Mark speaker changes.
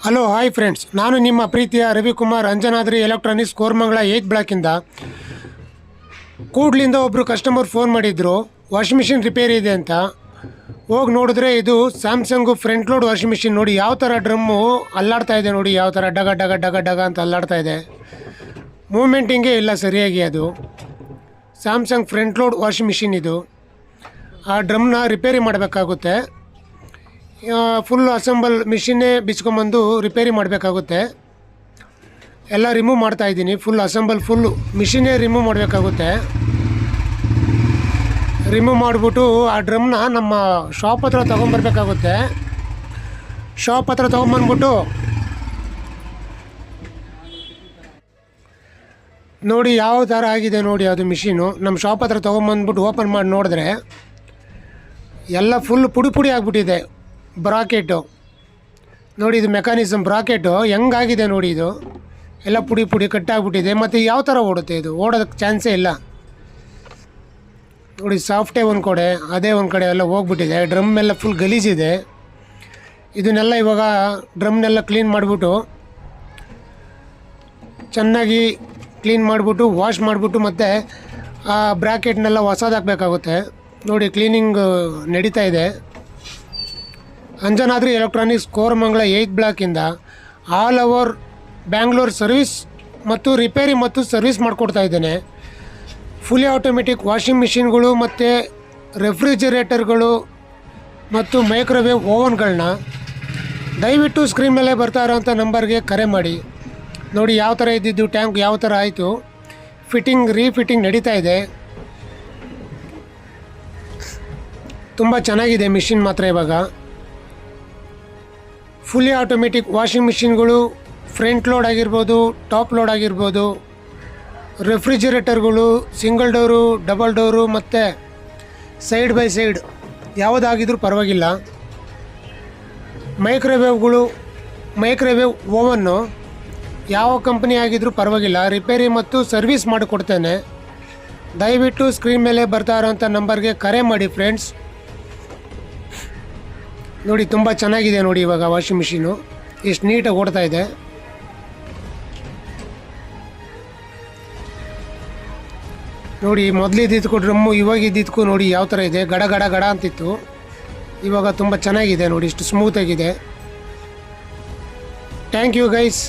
Speaker 1: Hello hi friends, ನಾನು ನಿಮ್ಮ ಪ್ರೀತಿಯ ರವಿಕುಮಾರ್ ಅಂಜನಾದ್ರಿ ಎಲೆಕ್ಟ್ರಾನಿಕ್ಸ್ ಕೋರ್ಮಂಗಲ 8 ಬ್ಲಾಕಿಂದ. ಕೂಡ್ಲಿಂದ ಒಬ್ಬರು ಕಸ್ಟಮರ್ ಫೋನ್ ಮಾಡಿದ್ರು, ವಾಷಿಂಗ್ ಮಿಷಿನ್ ರಿಪೇರಿ ಇದೆ ಅಂತ. ಹೋಗಿ ನೋಡಿದ್ರೆ ಇದು Samsung front load washing machine. ನೋಡಿ ಯಾವ ಥರ ಡ್ರಮ್ಮು ಅಲ್ಲಾಡ್ತಾ ಇದೆ, ನೋಡಿ ಯಾವ ಥರ ಡಗ ಡಗ ಡಗ ಡಗ ಅಂತ ಅಲ್ಲಾಡ್ತಾ ಇದೆ. ಮೂಮೆಂಟಿಂಗೇ ಇಲ್ಲ ಸರಿಯಾಗಿ. ಅದು Samsung front load washing machine. ಇದು ಆ ಡ್ರಮ್ನ ರಿಪೇರಿ ಮಾಡಬೇಕಾಗುತ್ತೆ. ಫುಲ್ ಅಸೆಂಬಲ್ ಮಿಷಿನ್ನೇ ಬಿಚ್ಕೊಂಬಂದು ರಿಪೇರಿ ಮಾಡಬೇಕಾಗುತ್ತೆ. ಎಲ್ಲ ರಿಮೂವ್ ಮಾಡ್ತಾಯಿದ್ದೀನಿ. ಫುಲ್ ಅಸೆಂಬಲ್ ಫುಲ್ಲು ಮಿಷಿನ್ನೇ ರಿಮೂವ್ ಮಾಡಬೇಕಾಗುತ್ತೆ. ರಿಮೂವ್ ಮಾಡಿಬಿಟ್ಟು ಆ ಡ್ರಮ್ನ ನಮ್ಮ ಶಾಪ್ ಹತ್ರ ತೊಗೊಂಬರ್ಬೇಕಾಗುತ್ತೆ. ಶಾಪ್ ಹತ್ರ ತೊಗೊಂಬಂದ್ಬಿಟ್ಟು ನೋಡಿ ಯಾವ ಥರ ಆಗಿದೆ ನೋಡಿ ಅದು ಮಿಷಿನು. ನಮ್ಮ ಶಾಪ್ ಹತ್ರ ತೊಗೊಂಬಂದ್ಬಿಟ್ಟು ಓಪನ್ ಮಾಡಿ ನೋಡಿದ್ರೆ ಎಲ್ಲ ಫುಲ್ ಪುಡಿ ಪುಡಿ ಆಗಿಬಿಟ್ಟಿದೆ. ಬ್ರಾಕೆಟು ನೋಡಿ, ಇದು ಮೆಕ್ಯಾನಿಸಮ್ ಬ್ರಾಕೆಟು ಹೆಂಗಾಗಿದೆ ನೋಡಿ. ಇದು ಎಲ್ಲ ಪುಡಿ ಪುಡಿ ಕಟ್ಟಾಗ್ಬಿಟ್ಟಿದೆ. ಮತ್ತು ಯಾವ ಥರ ಓಡುತ್ತೆ ಇದು? ಓಡೋದಕ್ಕೆ ಚಾನ್ಸೇ ಇಲ್ಲ ನೋಡಿ. ಸಾಫ್ಟೇ ಒಂದು ಕಡೆ, ಅದೇ ಒಂದು ಕಡೆ ಎಲ್ಲ ಹೋಗ್ಬಿಟ್ಟಿದೆ. ಡ್ರಮ್ ಎಲ್ಲ ಫುಲ್ ಗಲೀಜಿದೆ. ಇದನ್ನೆಲ್ಲ ಇವಾಗ ಡ್ರಮ್ನೆಲ್ಲ ಕ್ಲೀನ್ ಮಾಡಿಬಿಟ್ಟು ಚೆನ್ನಾಗಿ ಕ್ಲೀನ್ ಮಾಡಿಬಿಟ್ಟು ವಾಶ್ ಮಾಡಿಬಿಟ್ಟು ಮತ್ತು ಆ ಬ್ರಾಕೆಟ್ನೆಲ್ಲ ಹೊಸದಾಗಬೇಕಾಗುತ್ತೆ. ನೋಡಿ ಕ್ಲೀನಿಂಗ್ ನಡೀತಾ ಇದೆ. ಅಂಜನಾದ್ರಿ ಎಲೆಕ್ಟ್ರಾನಿಕ್ಸ್ ಕೋರಮಂಗಲ 8 ಬ್ಲಾಕಿಂದ ಆಲ್ ಓವರ್ ಬ್ಯಾಂಗ್ಳೂರ್ ಸರ್ವಿಸ್ ಮತ್ತು ರಿಪೇರಿ ಮತ್ತು ಸರ್ವಿಸ್ ಮಾಡಿಕೊಡ್ತಾ ಇದ್ದೇನೆ. ಫುಲ್ಲಿ ಆಟೋಮೆಟಿಕ್ ವಾಷಿಂಗ್ ಮಿಷಿನ್ಗಳು ಮತ್ತು ರೆಫ್ರಿಜಿರೇಟರ್ಗಳು ಮತ್ತು ಮೈಕ್ರೋವೇವ್ ಓವನ್ಗಳನ್ನ ದಯವಿಟ್ಟು ಸ್ಕ್ರೀನ್ ಮೇಲೆ ಬರ್ತಾ ಇರೋಂಥ ನಂಬರ್ಗೆ ಕರೆ ಮಾಡಿ. ನೋಡಿ ಯಾವ ಥರ ಇದ್ದಿದ್ದು ಟ್ಯಾಂಕ್ ಯಾವ ಥರ ಆಯಿತು. ಫಿಟ್ಟಿಂಗ್ ರೀಫಿಟ್ಟಿಂಗ್ ನಡೀತಾ ಇದೆ. ತುಂಬ ಚೆನ್ನಾಗಿದೆ ಮಿಷಿನ್ ಮಾತ್ರ. ಇವಾಗ ಫುಲ್ಲಿ ಆಟೋಮೆಟಿಕ್ ವಾಷಿಂಗ್ ಮಿಷಿನ್ಗಳು ಫ್ರಂಟ್ ಲೋಡ್ ಆಗಿರ್ಬೋದು, ಟಾಪ್ ಲೋಡ್ ಆಗಿರ್ಬೋದು, ರೆಫ್ರಿಜಿರೇಟರ್ಗಳು ಸಿಂಗಲ್ ಡೋರು, ಡಬಲ್ ಡೋರು ಮತ್ತು ಸೈಡ್ ಬೈ ಸೈಡ್ ಯಾವುದಾಗಿದ್ರೂ ಪರವಾಗಿಲ್ಲ. ಮೈಕ್ರೋವೇವ್ ಓವನ್ನು ಯಾವ ಕಂಪ್ನಿ ಆಗಿದ್ರೂ ಪರವಾಗಿಲ್ಲ, ರಿಪೇರಿ ಮತ್ತು ಸರ್ವಿಸ್ ಮಾಡಿಕೊಡ್ತೇನೆ. ದಯವಿಟ್ಟು ಸ್ಕ್ರೀನ್ ಮೇಲೆ ಬರ್ತಾ ಇರೋಂಥ ನಂಬರ್ಗೆ ಕರೆ ಮಾಡಿ ಫ್ರೆಂಡ್ಸ್. ನೋಡಿ ತುಂಬ ಚೆನ್ನಾಗಿದೆ ನೋಡಿ. ಇವಾಗ ವಾಷಿಂಗ್ ಮಿಷಿನು ಎಷ್ಟು ನೀಟಾಗಿ ಓಡ್ತಾ ಇದೆ. ನೋಡಿ ಮೊದಲಿದ್ದಿದ್ದಕ್ಕೂ ಡ್ರಮ್ಮು ಇವಾಗಿದ್ದಿದ್ದಕ್ಕೂ ನೋಡಿ ಯಾವ ಥರ ಇದೆ. ಗಡ ಗಡ ಗಡ ಅಂತಿತ್ತು, ಇವಾಗ ತುಂಬ ಚೆನ್ನಾಗಿದೆ ನೋಡಿ. ಇಷ್ಟು ಸ್ಮೂತಾಗಿದೆ. Thank you guys.